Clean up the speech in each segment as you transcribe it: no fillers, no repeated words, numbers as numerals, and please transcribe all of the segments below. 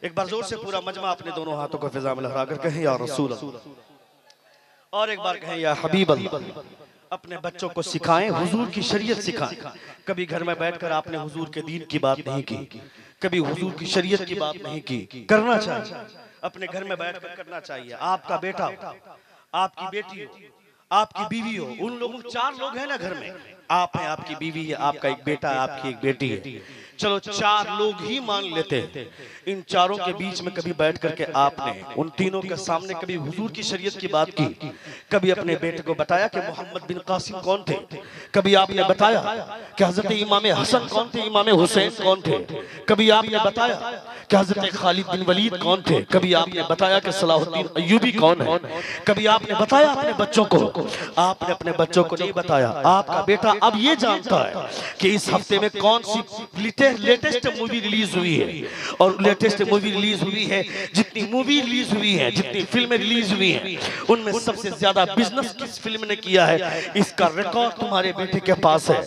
एक बार जोर से पूरा मजमा अपने दोनों हाथों को फिजा में लहरा कर कहें या रसूल अल्लाह, और एक बार कहें या हबीब अल्लाह। अपने बच्चों को सिखाएं, हुजूर की शरीयत सिखाएं। कभी घर में बैठकर आपने हुजूर के दीन की बात नहीं की, कभी हुजूर की शरीयत की बात नहीं की। करना चाहिए, अपने घर में बैठकर करना चाहिए। आपका बेटा हो, आपकी बेटी हो, आपकी बीवी हो, उन लोगों 4 लोग हैं ना घर में, आप हैं, आपकी बीवी है, आपका एक बेटा है, आपकी एक बेटी है। चलो 4 लोग ही मान लेते हैं। इन चारों के बीच में कभी बैठ करके आपने उन तीनों के सामने कभी हुजूर की शरीयत की बात की, कभी अपने बेटे को बताया कि मोहम्मद बिन कासिम कौन थे, कभी आपने बताया कि हजरत इमाम हसन कौन थे, इमाम हुसैन कौन थे, कभी आपने बताया कि हजरत खालिद बिन वलीद कौन थे, कभी आपने बताया कि सलाहुद्दीन अय्यूबी कौन है, कभी आपने बताया अपने बच्चों को। आपने अपने बच्चों को नहीं बताया। आपका बेटा अब ये जानता है कि इस हफ्ते में कौन सी लेटेस्ट मूवी रिलीज हुई है, और लेटेस्ट मूवी रिलीज हुई है, जितनी मूवी रिलीज हुई है, जितनी फिल्में रिलीज हुई हैं, उनमें सबसे ज्यादा बिजनेस किस फिल्म ने किया है, इसका रिकॉर्ड तुम्हारे बेटे के पास है।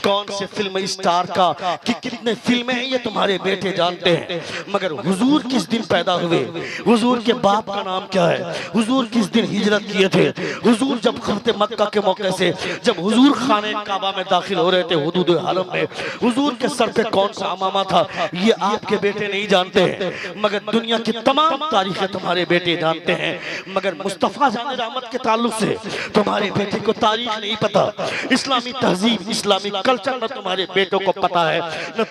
कौन से फिल्म स्टार का कि कितने फिल्में हैं ये तुम्हारे बेटे जानते हैं। मगर हुजूर किस दिन पैदा हुए, हुजूर के बाप का नाम क्या है, हुजूर किस दिन हिजरत किए थे, हुजूर जब खर्ते मक्का के मौके से जब हुजूर खाने काबा में दाखिल हो रहे थे हुदूद हरम में, हुजूर के सर पे कौन सा अमामा था, ये आपके बेटे नहीं जानते हैं। मगर दुनिया की तमाम तारीखें तुम्हारे बेटे जानते हैं। मगर मुस्तफा जान रहमत के ताल्लुक से तुम्हारे बेटे को तारीख नहीं पता, इस्लामी तहजीब, इस्लामी कल्चर न तुम्हारे बेटों को पता है, न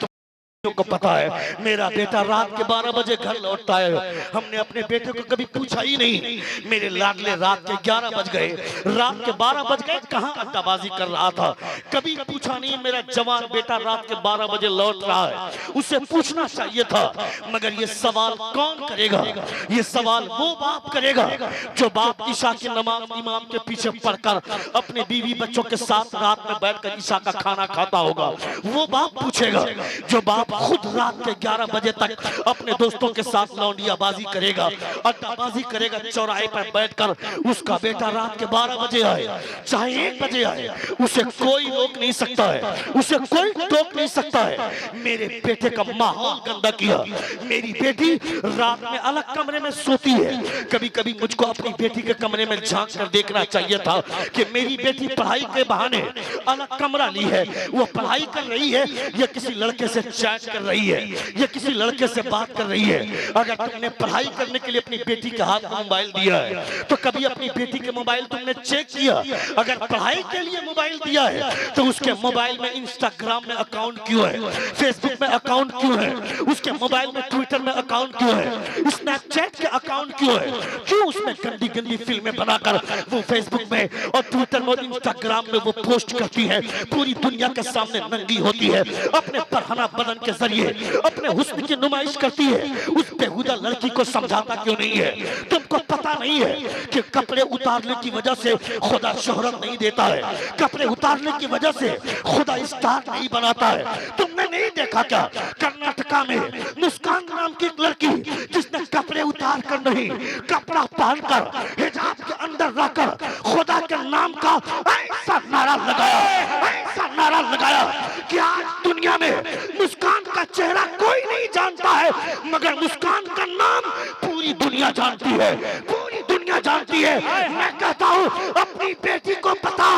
को पता है। मेरा बेटा रात के 12 बजे घर लौटता है, हमने अपने बेटे को कभी पूछा ही नहीं। मेरे लाडले रात के 11 बज गए, रात के 12 बज गए, कहाँ अड्डाबाजी कर रहा था, कभी पूछा नहीं। मेरा जवान बेटा रात के 12 बजे लौट रहा है, उसे पूछना चाहिए था। मगर ये सवाल कौन करेगा, ये सवाल वो बाप करेगा जो बाप ईशा की नमाज इमाम के पीछे पढ़कर अपने बीवी बच्चों के साथ रात में बैठकर ईशा का खाना खाता होगा। वो बाप पूछेगा जो बाप खुद रात के 11 बजे तक अपने दोस्तों के साथ लौंडियाबाजी करेगा, अड्डाबाजी करेगा चौराहे पर बैठकर। उसका बेटा रात के 12 बजे आए, चाहे 1 बजे आए, उसे कोई रोक नहीं सकता है, उसे कोई टोक नहीं सकता है। मेरे बेटे का माहौल गंदा किया, मेरी बेटी रात में अलग कमरे में सोती है। कभी कभी मुझको अपनी बेटी के कमरे में झांक कर देखना चाहिए था कि मेरी बेटी पढ़ाई के बहाने अलग कमरा ली है, वो पढ़ाई कर रही है या किसी लड़के से चैट कर रही है, या किसी लड़के से बात कर रही है। अगर तुमने पढ़ाई करने के लिए अपनी बेटी के हाथ में मोबाइल दिया है तो कभी अपनी बेटी के मोबाइल तुमने चेक किया? अगर पढ़ाई के लिए मोबाइल दिया है तो उसके मोबाइल में इंस्टाग्राम में अकाउंट क्यों है, फेसबुक में अकाउंट क्यों है, उसके मोबाइल में ट्विटर में अकाउंट क्यों है, स्नैपचैट के अकाउंट क्यों है? क्यों उसमें गंदी गंदी फिल्में बनाकर वो फेसबुक में और ट्विटर में और इंस्टाग्राम में वो पोस्ट करती है, पूरी दुनिया के सामने नंगी होती है, अपने पढ़ाना बदन के जरिए अपने हुस्न की नुमाइश करती है। उस बेहुदा लड़की को समझाता क्यों नहीं है? तुमको पता नहीं है कि कपड़े उतारने की वजह से खुदा शोहरत नहीं देता है, कपड़े उतारने की वजह से खुदा स्टार नहीं बनाता है। तुमने नहीं देखा क्या कर्नाटका में मुस्कान नाम की एक लड़की जिसने कपड़े उतार कर नहीं, कपड़ा पहनकर हिजाब के अंदर रहकर खुदा के नाम का ऐसा नारा लगाया, ऐसा नारा लगाया कि आज दुनिया में मुस्कान का चेहरा कोई नहीं जानता है, मगर मुस्कान का नाम पूरी दुनिया जानती है, पूरी दुनिया जानती है। मैं कहता हूँ अपनी बेटी को पता,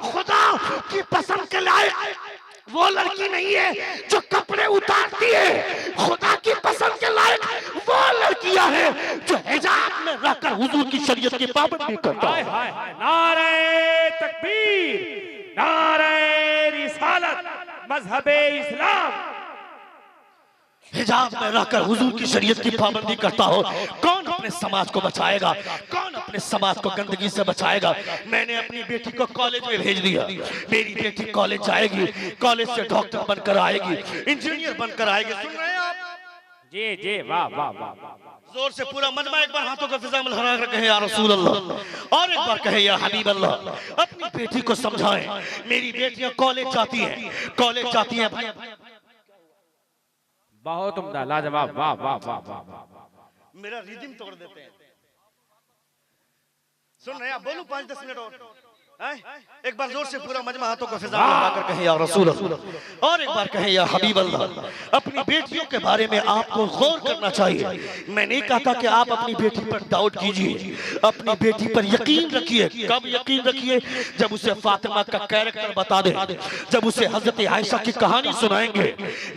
खुदा की पसंद के लायक वो लड़की नहीं है जो कपड़े उतारती है, खुदा की पसंद के लायक वो लड़कियां हैं जो हिजाब में रहकर हुजूर की शरीयत की पाबंदी करता है। नारे तकबीर, नारे रिसालत, मजहबे इस्लाम। हिजाब में रहकर हुजूर की शरीयत की पाबंदी करता हो, कौन अपने समाज को बचाएगा, कौन अपने समाज को गंदगी से बचाएगा? मैंने अपनी बेटी को कॉलेज में भेज दिया, मेरी बेटी कॉलेज जाएगी, कॉलेज से डॉक्टर बनकर आएगी, इंजीनियर बनकर आएगी। सुन रहे हैं आप? जी जी, वाह वाह वाह वाह। जोर से पूरा मजमा एक बार हाथों को फिजा में लहरा कर कहे या रसूल अल्लाह, और एक बार कहे या हबीब अल्लाह। अपनी बेटी को समझाएं, मेरी बेटियां कॉलेज जाती हैं, कॉलेज जाती हैं भाई, बहुत उम्दा, लाजवाब, वाह वाह वाह वाह वाह। मेरा रिदम तोड़ देते हैं। सुन रहे हैं आप? बोलूं 5-10 मिनट और? एक बार जोर से पूरा मजमा हाथों को फिजा में लहराकर कहें या रसूल अल्लाह, और एक बार कहें या हबीब अल्लाह। अपनी बेटियों के बारे में आपको गौर करना चाहिए। मैं नहीं कहता कि आप अपनी बेटी पर डाउट कीजिए, अपनी बेटी पर यकीन रखिए। कब यकीन रखिए? जब उसे फातिमा का कैरेक्टर बता दे, जब उसे हजरत आयशा की कहानी सुनाएंगे।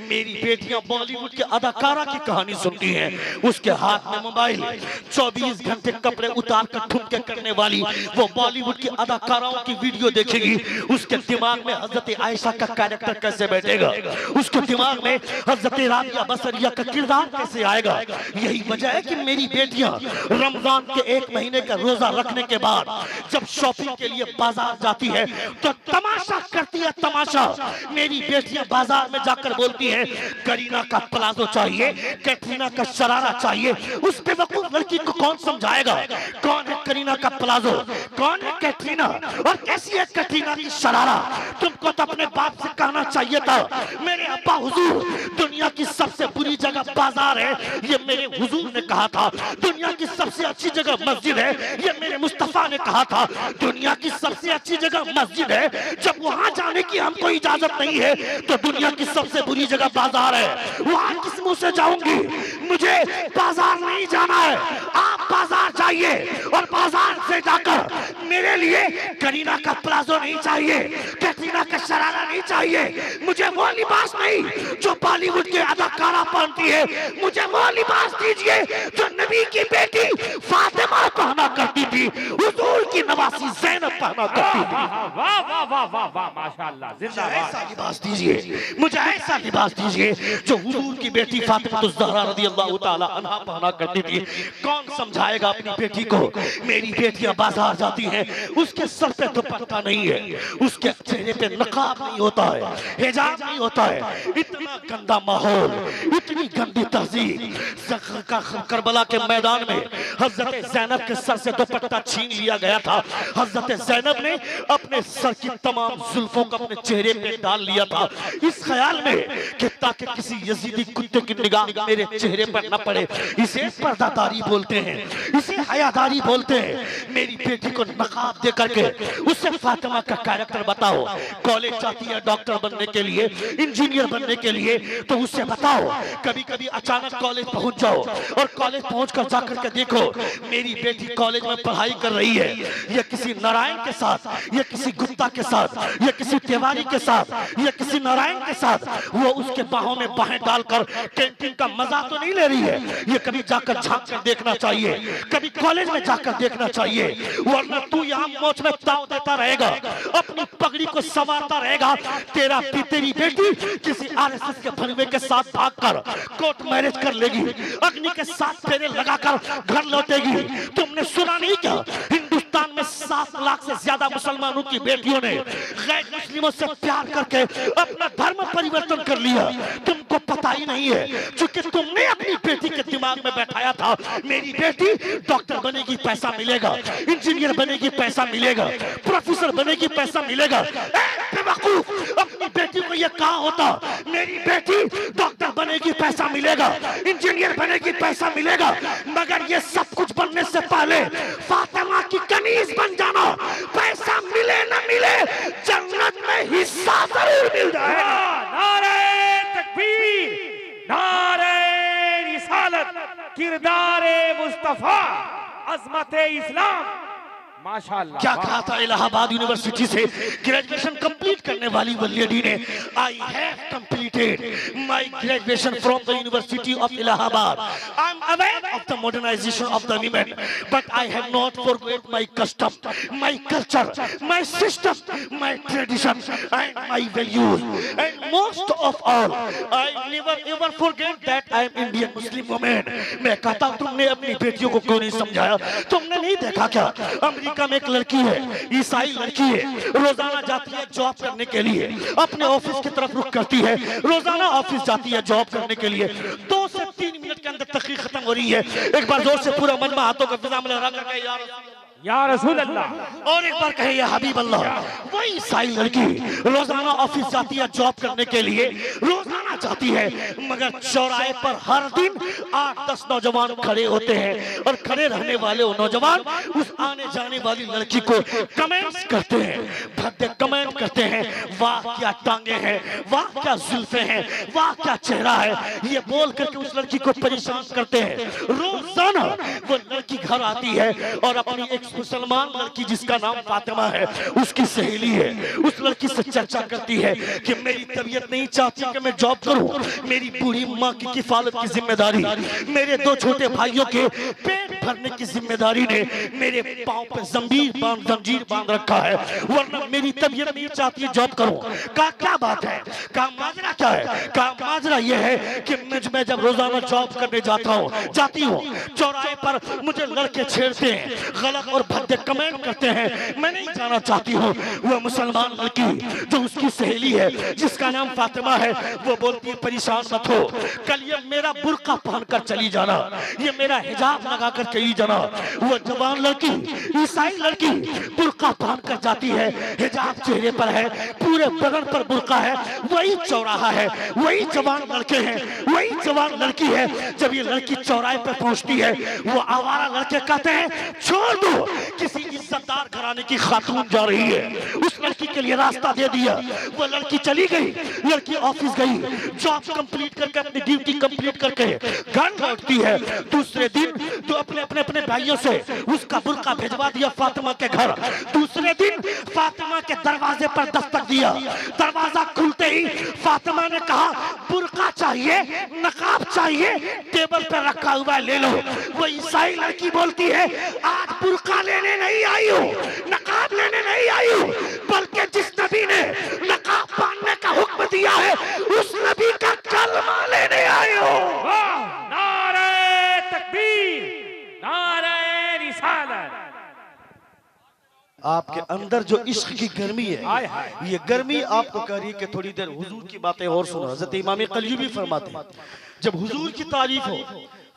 मेरी बेटियां बॉलीवुड के अदाकारा की कहानी सुनती हैं, उसके हाथ में मोबाइल, 24 घंटे कपड़े उतार कर ठुमके करने वाली वो बॉलीवुड की अदाकाराओं की वीडियो देखेगी। उसके दिमाग में हजरत आयशा का कैरेक्टर कैसे बैठेगा, उसके दिमाग में हजरत राबिया बसरिया का किरदार कैसे आएगा। यही वजह है कि मेरी बेटियां रमजान के 1 महीने का रोजा रखने के बाद जब शॉपिंग के लिए बाजार जाती है तो तमाशा करती है, तमाशा। मेरी बेटियां बाजार में जाकर बोलती हैं करीना का प्लाजो चाहिए, कैटरीना का शरारा चाहिए। उस बेवकूफ लड़की को कौन समझाएगा कौन है करीना का प्लाजो, कौन है कैटरीना और कैसी है कैटरीना की शरारा। तुमको तो अपने बाप से कहना चाहिए था मेरे अब्बा हुजूर दुनिया की सबसे बुरी जगह बाजार है, ये मेरे हुजूर ने कहा था। दुनिया की सबसे अच्छी जगह मस्जिद है, ये मेरे मुस्तफा ने कहा था। दुनिया की सबसे अच्छी जगह मस्जिद है, जब वहां जाने की हमको इजाजत नहीं है तो दुनिया की सबसे बुरी जगह बाजार है। वहां किस मुंह से जाऊंगी? मुझे बाजार नहीं जाना है, आप बाजार जाइए और बाजार से जाकर मेरे लिए करीना का प्लाजो नहीं चाहिए, कैटरीना का शरारा नहीं चाहिए। मुझे वो लिबास नहीं जो बॉलीवुड के अदाकारा पहनती है, मुझे वो लिबास दीजिए जो नबी की बेटी फातिमा पहना करती थी, हुजूर की नवासी ज़ैनब पहना करती थी। वाह वाह वाह वाह वाह माशाअल्लाह, जिंदाबाद। ऐसा लिबास दीजिए, मुझे ऐसा लिबास दीजिए जो हुजूर की बेटी फातिमा ज़हरा रज़ियल्लाहु ताला अन्हा पहना करती थी। कौन समझाएगा अपनी बेटी को? मेरी बेटियां बाजार जाती हैं, उसके सर पे दुपट्टा नहीं है, उसके चेहरे पे नकाब नहीं होता है, हिजाब नहीं होता है। इतना गंदा माहौल, इतनी गंदी तहजीब। करबला के मैदान में हजरत ज़ैनब के सर से दुपट्टा छीन लिया गया था। हजरत ज़ैनब ने अपने सर की तमाम जुल्फों को अपने चेहरे पे डाल लिया था, इस ख्याल में कि ताकि किसी यजीदी कुत्ते की निगाह मेरे चेहरे पर न पड़े। इसे पर्दादारी बोलते हैं, इसे हयादारी बोलते हैं। मेरी बेटी को नकाब दे करके उससे फातिमा का कैरेक्टर बताओ। कॉलेज जाती है डॉक्टर बनने के लिए, इंजीनियर बनने के लिए, तो उससे बताओ। कभी कभी अचानक कॉलेज पहुंच जाओ और कॉलेज पहुंचकर जाकर के देखो मेरी बेटी कॉलेज में पढ़ाई कर रही है, ये किसी नारायण के साथ, ये किसी गुप्ता के साथ, ये किसी तिवारी के साथ, ये किसी नारायण के साथ, वो उसके बाहों में बाहें डालकर कैंटीन का मजा तो नहीं ले रही है। ये कभी जाकर झांक कर देखना चाहिए, कभी कॉलेज में जाकर देखना चाहिए, वरना तू यहाँ मौज में ताव देता रहेगा, अपनी पगड़ी को संवारता रहेगा। तेरी बेटी किसी आरएसएस के भरवे के साथ भागकर कोर्ट मैरिज कर लेगी, अग्नि के साथ फेरे लगाकर घर लौटेगी। तुमने सुना नहीं क्या? हिंदुस्तान में 7 लाख से ज्यादा मुसलमानों की बेटियों ने गैर मुस्लिमों से प्यार करके अपना धर्म परिवर्तन कर लिया। तुमको पता ही नहीं है, क्योंकि तुमने अपनी बेटी के दिमाग में बैठाया था मेरी बेटी डॉक्टर बनेगी पैसा मिलेगा, इंजीनियर बनेगी पैसा मिलेगा, प्रोफेसर बनेगी पैसा मिलेगा। बेवकूफ, अपनी बेटी को यह कहा होता मेरी बेटी डॉक्टर बनेगी पैसा मिलेगा, इंजीनियर बनेगी पैसा मिलेगा, मगर ये सब कुछ बनने से पहले फातिमा की कनीज बन जाना। पैसा मिले न मिले जन्नत में हिस्सा जरूर मिल जाएगा। नारे तकबीर, नारे रिसालत, किरदारे मुस्तफा, अज़मते इस्लाम। माशाअल्लाह। क्या कहा था इलाहाबाद यूनिवर्सिटी से ग्रेजुएशन कंप्लीट करने वाली वो लेडी ने? I have completed my graduation from the university of Allahabad. I am aware of the modernization of the women, but I have not forgot my custom, my culture, my system, my tradition and my values, and most of all I never ever forget that I am Indian Muslim women. मैं कहता हूं तुमने अपनी बेटियों को क्यों नहीं समझाया? तुमने नहीं देखा क्या? अमेरिका में एक लड़की है, ईसाई लड़की है, रोजाना जाती है जॉब करने के लिए, अपने ऑफिस की तरफ रुख करती है, रोजाना ऑफिस जाती है जॉब करने के लिए। 2 से 3 मिनट के अंदर तकरीर खत्म हो रही है। एक बार जोर से पूरा मजमा हाथों का फिजा में लहरा करके या रसूल अल्लाह, और एक बार कहे या हबीब अल्लाह। वही ईसाई लड़की रोजाना ऑफिस जाती है जॉब करने के लिए, रोजाना आना चाहती है, मगर चौराहे पर हर दिन 8-10 नौजवान खड़े होते हैं और खड़े रहने वाले वो नौजवान उस आने जाने वाली लड़की को कमेंट्स करते हैं, भद्दे कमेंट करते हैं, वाह क्या टांगे हैं, वाह क्या जुल्फे हैं, वाह क्या चेहरा है, ये बोल करके उस लड़की को परेशान करते हैं। रोजाना वो लड़की घर आती है और अपनी एक मुसलमान लड़की जिसका नाम फातिमा है, उसकी सहेली है, उस लड़की से चर्चा करती है कि मेरी तबीयत नहीं चाहती कि मैं जॉब करूं, मेरी बूढ़ी माँ की किफालत की जिम्मेदारी, मेरे 2 छोटे भाइयों के पेट भरने की जिम्मेदारी ने मेरे पांव पे जंजीर बांध रखा है, वरना मेरी तबीयत नहीं चाहती है जॉब करूं। का क्या बात है, का माजरा क्या है? का माजरा यह है कि मैं जब रोजाना जॉब करने जाती हूँ, चौराहे पर मुझे लड़के छेड़ते हैं, गलत और भद्दे कमेंट करते हैं, मैं नहीं जाना चाहती हूँ। वो मुसलमान लड़की जो उसकी सहेली है जिसका नाम फातिमा है, वो बोलती है परेशान मत हो, कल ये मेरा बुर्का पहनकर चली जाना, ये मेरा हिजाब लगाकर चली जाना। वो जवान लड़की, ईसाई लड़की बुर्का पहनकर जाती है, हिजाब चेहरे पर है, पूरे बदन पर बुर्का है, वही चौराहा है, वही जवान लड़के हैं, वही जवान लड़की है। जब ये लड़की चौराहे पर पहुंचती है, वो आवारा लड़के कहते हैं छोड़ दो, किसी इज्जतदार घराने की खातून जा रही है, उस लड़की के लिए रास्ता दे दिया। वो लड़की चली गई, लड़की ऑफिस गई, जॉब कंप्लीट करके अपनी ड्यूटी कंप्लीट करके घर लौटती है। दूसरे दिन तो अपने भाइयों से उसका बुर्का भिजवा दिया फातिमा के घर। दूसरे दिन फातिमा के दरवाजे पर दस्तक दिया, दरवाजा खुलते ही फातिमा ने कहा बुर्का चाहिए, नकाब चाहिए, टेबल पर रखा हुआ ले लो। वो ईसाई लड़की बोलती है आज बुर्का लेने नहीं आई हूँ, नकाब लेने नहीं आई हूँ, बल्कि जिस नबी ने नकाब पहनने का हुक्म दिया है उस नबी का कलमा लेने आई हूँ। नारे तकबीर, नारे रिसालत। आपके अंदर जो इश्क की गर्मी है, ये गर्मी आपको कह रही है कि थोड़ी देर हुजूर की बातें और सुनो। हज़रत इमाम कल्यूबी फरमाते हैं जब हुजूर की तारीफ हो,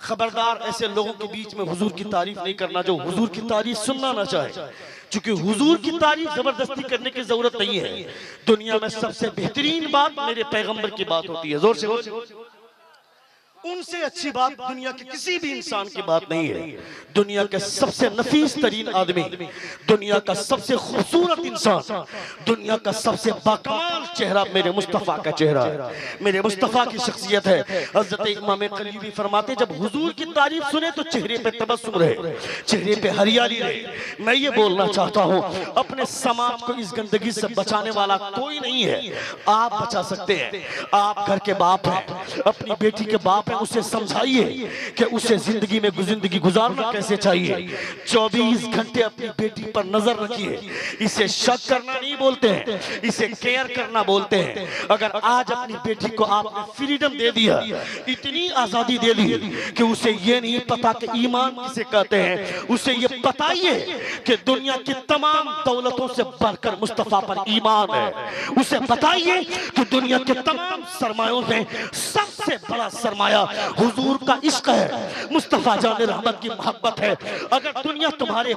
खबरदार ऐसे लोगों के बीच में हुजूर की तारीफ नहीं करना जो हुजूर की तारीफ सुनना ना चाहे, क्योंकि हुजूर की तारीफ जबरदस्ती करने की जरूरत नहीं है। दुनिया में सबसे बेहतरीन बात मेरे पैगंबर की बात होती है, जोर से उनसे अच्छी बात दुनिया के किसी भी इंसान की बात नहीं है। दुनिया के सबसे नफीस तरीन आदमी, दुनिया का सबसे खूबसूरत इंसान, दुनिया का सबसे बाकमाल चेहरा मेरे मुस्तफा का चेहरा है, मेरे मुस्तफा की शख्सियत है। हज़रत इमाम कल्यूबी फरमाते जब हुजूर की तारीफ सुने तो चेहरे पे तबस्सुम रहे, चेहरे पे हरियाली रहे। मैं ये बोलना चाहता हूँ अपने समाज को इस गंदगी से बचाने वाला कोई नहीं है, आप बचा सकते हैं। आप घर के बाप हैं, अपनी बेटी के बाप हैं, उसे समझाइए कि उसे जिंदगी में जिंदगी गुजारना कैसे चाहिए। 24 घंटे अपनी बेटी पर नजर रखिए। इसे शक करना नहीं बोलते हैं, इसे केयर करना बोलते हैं। अगर आज अपनी बेटी को आपने फ्रीडम दे दिया, इतनी आजादी दे दी कि उसे ये नहीं पता कि ईमान किसे कहते हैं, उसे ये बताइए कि दुनिया की तमाम दौलतों से बढ़कर मुस्तफा पर ईमान है। उसे बताइए कि दुनिया के तमाम सरमायों में सबसे बड़ा सरमाया हुजूर का इश्क है, मुस्तफा जान रहमत की मोहब्बत है। अगर दुनिया तुम्हारे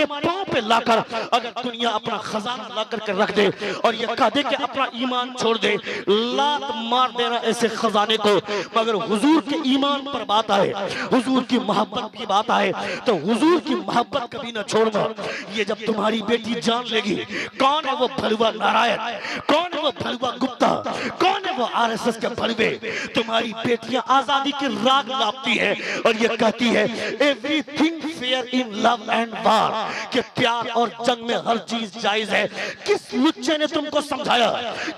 पांव पे लाकर, अगर दुनिया अपना खजाना ला करके रख दे और ये कह दे कि अपना ईमान छोड़ दे, लात मार देना ऐसे खजाने को। मगर हुजूर के ईमान पर बात आए, हुजूर की मोहब्बत की बात आए तो हुजूर की मोहब्बत कभी ना छोड़ना। ये जब तुम्हारी बेटी जान लेगी कौन है वो भलुआ नारायण, कौन है वो भलुआ गुप्ता, कौन है वो आरएसएस के भलवे, तुम्हारी बेटियां आजादी की राग लापती है और ये कहती है everything fair in love and वार, कि प्यार और जंग में हर चीज जायज है। किस लुच्चे ने तुमको समझाया,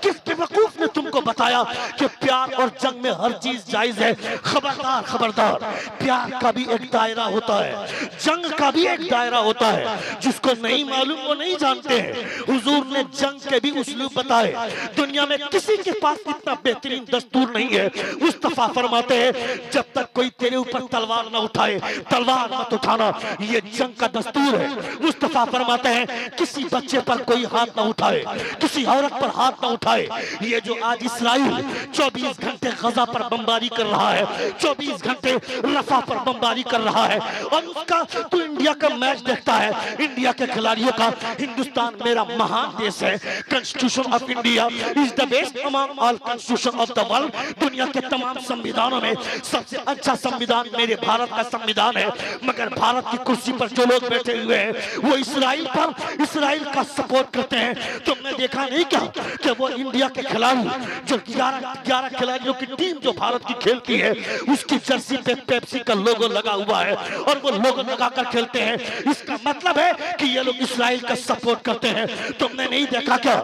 किस बेवकूफ ने तुमको बताया कि प्यार और जंग में हर चीज जायज है? खबरदार खबरदार, प्यार का भी एक दायरा होता है, जंग का भी एक दायरा होता है। जिसको नहीं मालूम वो नहीं जानते हैं। हुजूर ने जंग के भी उस्लूब बताए, दुनिया में किसी के पास इतना बेहतरीन दस्तूर नहीं है। मुस्तफा फरमाते हैं जब तक कोई तेरे ऊपर तलवार न उठाए तलवार मत उठाना, ये जंग का दस्तूर है। मुस्तफा फरमाते हैं किसी बच्चे पर कोई हाथ न उठाए, किसी औरत पर हाथ न उठाए। ये जो आज इसराइल 24 घंटे घंटे गजा पर बमबारी कर रहा है, 24 घंटे रफा पर बमबारी कर रहा है, और उसका तू इंडिया का मैच देखता है, इंडिया के खिलाड़ियों का, हिंदुस्तान मेरा महान देश है, constitution of India is the best among all constitution of the world, दुनिया के तमाम संविधानों में सबसे अच्छा संविधान मेरे भारत का संविधान है। मगर भारत की कुर्सी पर जो लोग बैठे हुए हैं वो इसराइल का सपोर्ट करते हैं। तुमने देखा नहीं क्या कि वो इंडिया के खिलाड़ी जो 11 खिलाड़ियों की टीम जो भारत की खेलती है उसकी जर्सी पे पेप्सी का लोगो लगा हुआ है और वो लोगो लगाकर खेलते हैं। इसका मतलब है कि ये लोग इसराइल का सपोर्ट करते हैं। तुमने नहीं देखा क्या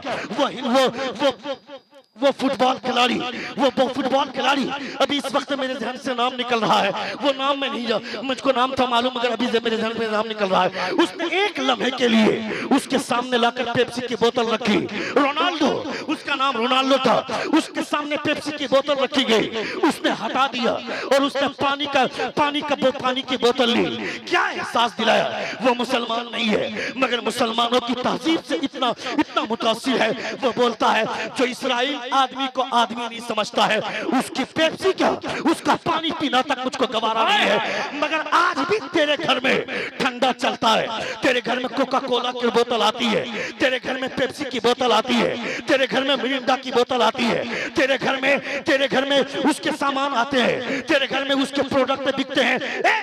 वो फुटबॉल खिलाड़ी अभी इस वक्त मेरे ध्यान से नाम निकल रहा है, वो नाम में नहीं, मुझको नाम था मालूम मगर अभी मेरे ध्यान में नाम निकल रहा है। उसने एक लम्हे के लिए उसके सामने लाकर पेप्सी की बोतल रखी, रोनाल्डो, उसका नाम रोनाल्डो था, उसके सामने पेप्सी की बोतल रखी गई, उसने हटा दिया और उसने पानी की बोतल ली। क्या एहसास दिलाया? वो मुसलमान नहीं है मगर मुसलमानों की तहजीब से इतना मुतासिर है। वो बोलता है जो इसराइल आदमी को आदमी नहीं समझता है, उसकी पेप्सी क्या, उसका पानी पीना तक मुझको गवारा नहीं है। मगर आज भी तेरे घर में ठंडा चलता है, तेरे घर में कोका कोला की बोतल आती है, तेरे घर में पेप्सी की बोतल आती है, तेरे घर में मिरिंडा की बोतल आती है, तेरे घर में उसके सामान आते हैं, तेरे घर में उसके प्रोडक्ट बिकते हैं।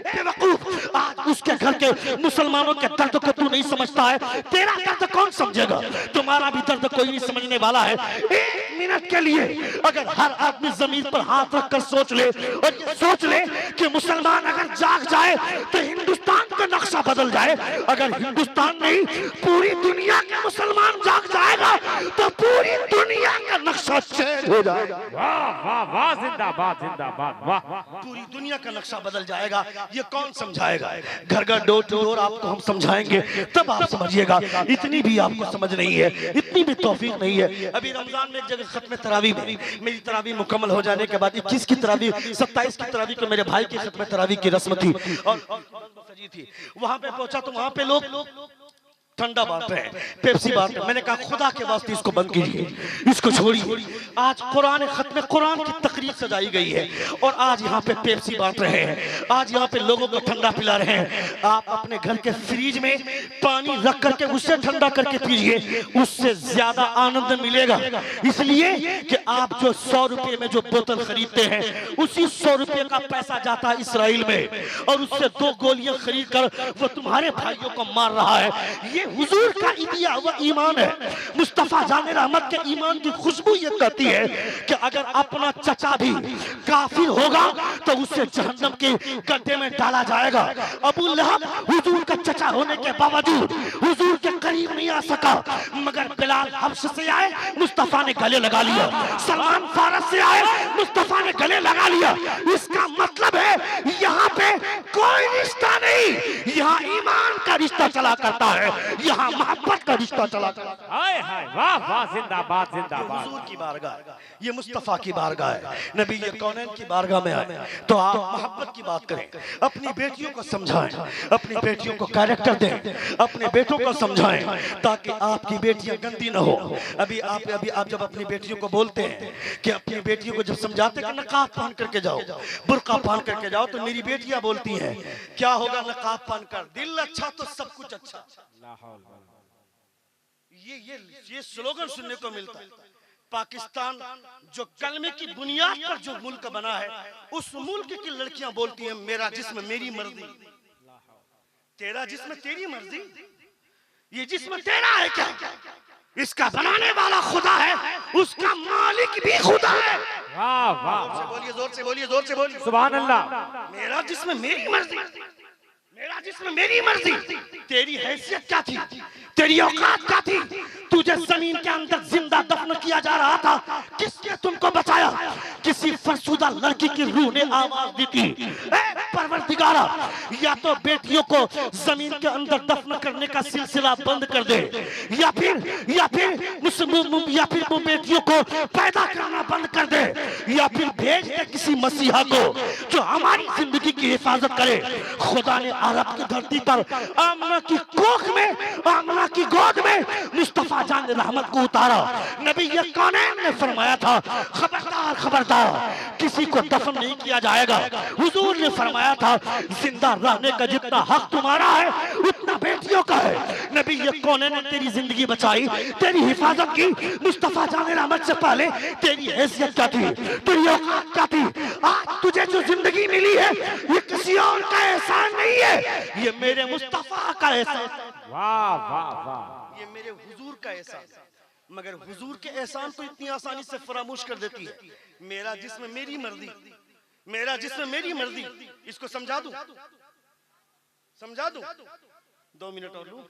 बेवकूफ, आज उसके घर के मुसलमानों के दर्द को तू नहीं समझता है, तेरा दर्द कौन समझेगा? तुम्हारा भी दर्द कोई नहीं समझने वाला है। एक मिनट के लिए अगर हर आदमी जमीन पर हाथ रखकर सोच ले और ये सोच ले कि मुसलमान अगर जाग जाए तो हिंदुस्तान का नक्शा बदल जाए। अगर हिंदुस्तान नहीं पूरी दुनिया के मुसलमान जाग जाएगा तो पूरी दुनिया का नक्शा चेंज हो जाएगा। वाह वाह वाह, जिंदाबाद जिंदाबाद, वाह वाह। पूरी दुनिया का नक्शा बदल जाएगा। ये कौन समझाएगा? घर घर डोर टू डोर आपको हम समझाएंगे तब आप समझिएगा। इतनी भी आपको समझ नहीं है, इतनी भी तौफीक नहीं है। अभी रमजान में एक जगह खत्म तरावी में मेरी तरावी मुकम्मल हो जाने के बाद 21 की तरावी 27 की तरावी को मेरे भाई की खत्म तरावी की रस्म थी और सजी थी। वहां पे पहुंचा तो वहां पे लोग ठंडा बांट रहे हैं, पेप्सी बांट रहे हैं। मैंने कहा खुदा के वास्ते इसको बंद कीजिए, इसको छोड़िए। आज कुरान की तकरीर सजाई गई है और आज यहाँ पे पेप्सी बांट रहे हैं, आज यहाँ पे लोगों को ठंडा पिला रहे हैं। आप अपने घर के फ्रिज में पानी रख करके उससे ठंडा करके पीजिए, उससे ज्यादा आनंद मिलेगा। इसलिए कि आप जो 100 रुपए में जो बोतल खरीदते हैं उसी 100 रुपए का पैसा जाता है इसराइल में और उससे 2 गोलियां खरीद कर वो तुम्हारे भाइयों को मार रहा है। ये हुजूर का दिया हुआ ईमान है। मुस्तफा जाने रहमत के ईमान की खुशबू ये कहती है कि अगर अपना चचा भी काफिर होगा तो उसे जहन्नम के गड्ढे में डाला जाएगा। अबू लहब हुजूर का चचा होने के बावजूद हुजूर के करीब नहीं आ सका, मगर बिलाल हब्श से आए, मुस्तफा ने गले लगा लिया। सलमान फारस से आए, मुस्तफा ने गले लगा लिया। इसका मतलब है यहाँ पे कोई रिश्ता नहीं, यहाँ ईमान का रिश्ता चला करता है, यहाँ मोहब्बत का रिश्ता चला करता है। हाय हाय, वाह वाह, जिंदाबाद जिंदाबाद। हुजूर की बारगाह, ये मुस्तफा की बारगाह है, नबी ये कौनैन की बारगाह में आए तो आप मोहब्बत की बात करें, अपनी बेटियों को समझाएं, अपनी बेटियों को कैरेक्टर दें, अपने बेटों को समझाएं ताकि आपकी बेटियां गंदी ना हो। अभी आप जब अपनी बेटियों को बोलते हैं कि अपनी बेटियों को जब समझाते हैं कि नकाब पहन करके जाओ, बुर्का पहन करके जाओ, तो मेरी बेटियां बोलती हैं क्या होगा नकाब पहनकर, दिल अच्छा तो सब कुछ अच्छा। ये स्लोगन सुनने को मिलता है। पाकिस्तान जो कलमे की बुनियाद पर जो मुल्क बना है उस मुल्क की लड़कियां बोलती हैं मेरा जिस्म मेरी मर्जी, तेरा जिस्म तेरी मर्जी, ये जिस्म तेरा है क्या? इसका बनाने वाला खुदा है, उसका मालिक भी खुदा है। वाह वाह, जोर से बोलिए। सुभान अल्लाह। मेरा जिस्म मेरी मर्जी, मेरा जिस्म मेरी मर्जी। तेरी हैसियत क्या थी, तेरी औकात क्या थी? तुझे जमीन के अंदर जिंदा दफन किया जा रहा था, किसने तुमको बचाया? किसी फरसुदा लड़की की रूह ने आवाज दी थी, परवरदिगारा या तो बेटियों को जमीन के अंदर दफन करने का सिलसिला बंद कर दे या फिर बेटियों को पैदा करना बंद कर दे या फिर भेज दे किसी मसीहा को जो हमारी जिंदगी की हिफाजत करे। खुदा ने अरब की धरती पर आमना की कोख में, आमना की गोद में मुस्तफा जान रहमत को उतारा। नबी ये कौनैन ने फरमाया था खबरदार खबरदार किसी को दफन नहीं किया जाएगा। हुजूर ने फरमाया था जिंदा रहने का जितना हक तुम्हारा है उतना बेटियों का है। नबी ये कौन ने तेरी जिंदगी बचाई, तेरी हिफाजत की। मुस्तफा जाने रहमत से पहले तेरी हैसियत क्या थी, तेरी औकात क्या थी। आज तुझे जो जिंदगी मिली है ये किसी और का एहसान नहीं है, ये मेरे मुस्तफा का एहसान। वाह वाह वाह। ये मेरे हुजूर का एहसान। मगर हुजूर के एहसान तो इतनी आसानी से फरामोश कर देती है। मेरा जिस्म मेरी मर्जी, मेरा जिस्म मेरी मर्जी। इसको समझा दूं, समझा दूं? 2 मिनट और लूं?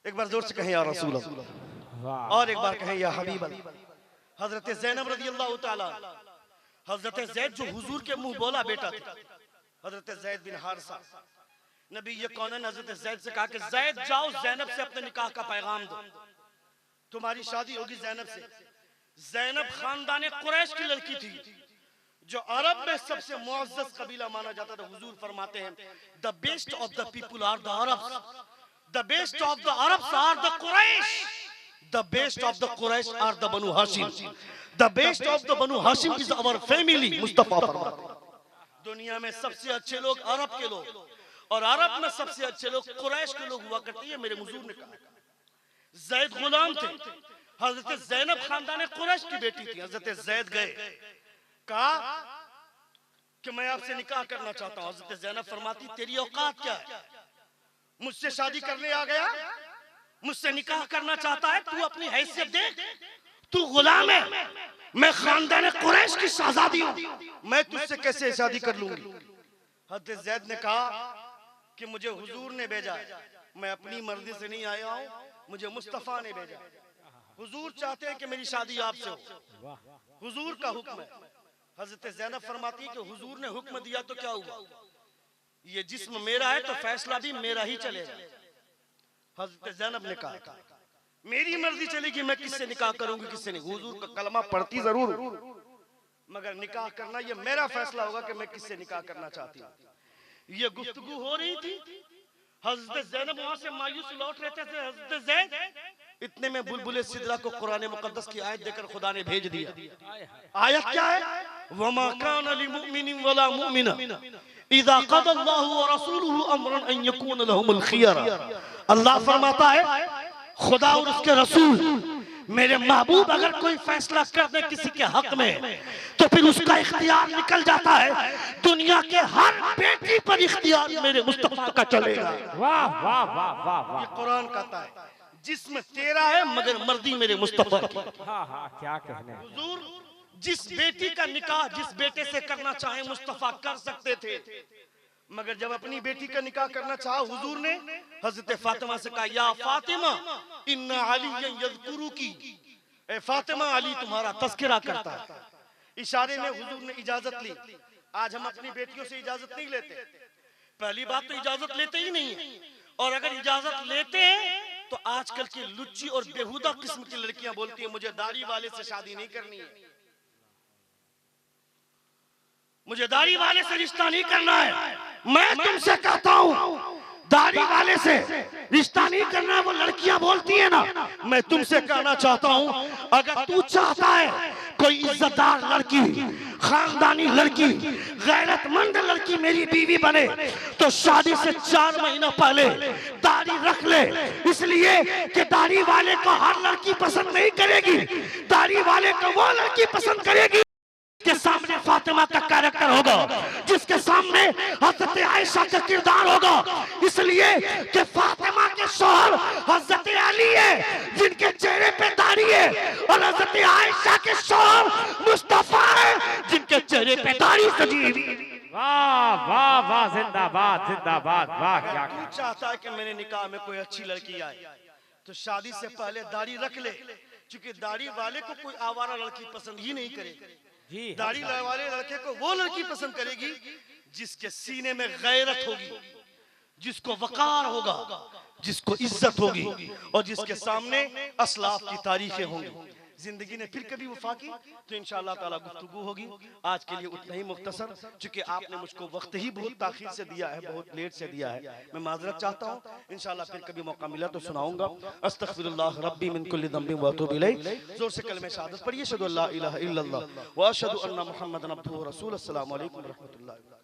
एक बार जोर से कहें या रसूल अल्लाह, और एक बार कहें या हबीब अल्लाह। हजरत ज़ैनब रज़ी अल्लाह ताला, हजरत ज़ैद जो हुजूर के मुंह बोला बेटा था, हजरत ज़ैद बिन हारिसा। नबी ये कौन है? हजरत ज़ैद से कहा कि ज़ैद जाओ ज़ैनब से अपने निकाह का पैगाम दो, तुम्हारी शादी होगी ज़ैनब से। ज़ैनब खानदान कुरैश की लड़की थी जो अरब में सबसे मुअज़्ज़ज़ कबीला माना जाता था। हुजूर फरमाते हैं the best of the people are the Arabs, the best of the Arabs are the Quraysh, the best of the Quraysh are the Banu Hashim, the best of the Banu Hashim is our family. Mustafa फरमाते दुनिया में सबसे अच्छे लोग अरब के लोग, और अरब में सबसे अच्छे लोग कुरैश के लोग हुआ करते हैं। मेरे हुजूर ने कहा ज़ैद गुलाम थे, हजरत ज़ैनब खानदान कुरैश की बेटी थी। हजरत ज़ैद गए, कहा कि मैं आपसे निकाह करना चाहता हूं। हजरत ज़ैनब फरमाती तेरी औकात क्या है, मुझसे शादी करने आ गया, मुझसे निकाह करना चाहता है? तू अपनी हैसियत देख, तू गुलाम है, मैं खानदान कुरैश की शहजादी हूं, मैं तुझसे कैसे शादी कर लूंगी। हजरत ज़ैद ने कहा कि मुझे हुजूर ने भेजा है, मैं अपनी मर्जी से नहीं आया हूं, मुझे मुस्तफा ने भेजा। हुजूर चाहते हैं कि मेरी शादी आपसे हो, हुजूर का हुक्म है। हजरत ज़ैनब फरमाती है कि हुजूर ने हुक्म दिया तो क्या हुआ, ये जिस्म मेरा है तो फैसला भी मेरा ही चलेगा। हजरत ज़ैनब ने कहा मेरी मर्जी चलेगी, मैं किससे निकाह करूंगी किससे नहीं। हुजूर का कलमा पढ़ती जरूर मगर निकाह करना ये मेरा फैसला होगा कि मैं किससे निकाह करना चाहती हूँ। ये गुफ्तगू हो रही थी, हजरत ज़ैनब वहां से मायूस लौट रहे थे। हजरत ज़ैद इतने में बुलबुल सिदरा को कुरान मुकद्दस की आयत देकर खुदा ने भेज दिया। आयत क्या है? वमा कान लिमुमिनिन वला मुमिना इज़ा क़दल्लाहु व रसूलुहु अमरन अन यकून लहुमुल खियरा। अल्लाह फरमाता है खुदा और उसके रसूल मेरे महबूब अगर कोई फैसला कर दे किसी के हक में तो फिर उसका इख्तियार निकल जाता है। दुनिया के हर बेटी पर इख्तियार मेरे मुस्तफा का चलेगा। वाह वाह वाह वाह वाह। ये कुरान कहता है जिसमें तेरा है मगर मर्दी मेरे मुस्तफा की। हाँ हाँ क्या कहने। हुजूर जिस बेटी का निकाह जिस बेटे से करना चाहे मुस्तफा कर सकते थे, मगर जब अपनी बेटी का निकाह करना चाहा हुजूर ने हजरत फातिमा से कहा या फातिमा इन्ना अलियन यज़कुरुकी, ए फातिमा अली तुम्हारा तज़किरा करता है। इशारे में हुजूर ने इजाजत ली। आज हम अपनी बेटियों से इजाजत नहीं लेते। पहली बात तो इजाजत लेते ही नहीं है, और अगर इजाजत लेते हैं तो आजकल की लुच्ची और बेहुदा किस्म की लड़कियां बोलती है मुझे दाढ़ी वाले से शादी नहीं करनी है, मुझे दाढ़ी वाले से रिश्ता नहीं करना है। मैं तुमसे कहता हूं दाढ़ी वाले से रिश्ता नहीं करना है। वो लड़कियां बोलती है ना, मैं तुमसे कहना चाहता हूं अगर तू चाहता है कोई इज्जतदार लड़की, खानदानी लड़की, गैरतमंद लड़की मेरी बीवी बने तो शादी से 4 महीना पहले दाढ़ी रख ले। इसलिए कि दाढ़ी वाले को हर लड़की पसंद नहीं करेगी, दाढ़ी वाले को वो लड़की पसंद करेगी के सामने फातिमा का कैरेक्टर होगा, जिसके सामने हजरत आयशा का किरदार होगा। इसलिए कि फातिमा के शौहर हजरत अली है जिनके चेहरे पे दाढ़ी है, और हजरत आयशा के शौहर मुस्तफा है जिनके चेहरे पे दाढ़ी सजी हुई। वाह वाह वाह जिंदाबाद जिंदाबाद वाह। क्या तू चाहता है कि मेरे निकाह में कोई अच्छी लड़की आए तो शादी से पहले दाढ़ी रख ले, क्योंकि दाढ़ी वाले को कोई आवारा लड़की पसंद ही नहीं करेगी। दाढ़ी वाले लड़के को वो लड़की पसंद करेगी जिसके सीने में गैरत होगी, जिसको वकार होगा, जिसको इज्जत होगी, और जिसके सामने असलाफ की तारीखें होंगी। जिंदगी ने फिर कभी वफा की तो इंशाअल्लाह ताला गुफ्तगू होगी। आज के लिए उतना ही मुख्तसर, चूंकि आपने मुझको वक्त ही बहुत ताखीर से दिया है, बहुत लेट से दिया है, मैं माजरत चाहता हूँ। इंशाअल्लाह फिर कभी मौका मिला तो सुनाऊंगा। अस्तगफिरुल्लाह रब्बी मिन कुल्लि ज़ंबिन व अतूबु इलैह। जोर से कलमे शहादत पढ़िए, अशहदु अल्ला इलाहा इल्लल्लाह व अशहदु अन्ना मुहम्मदन अब्दुहु व रसूलुहु। अस्सलामु अलैकुम व रहमतुल्लाहि।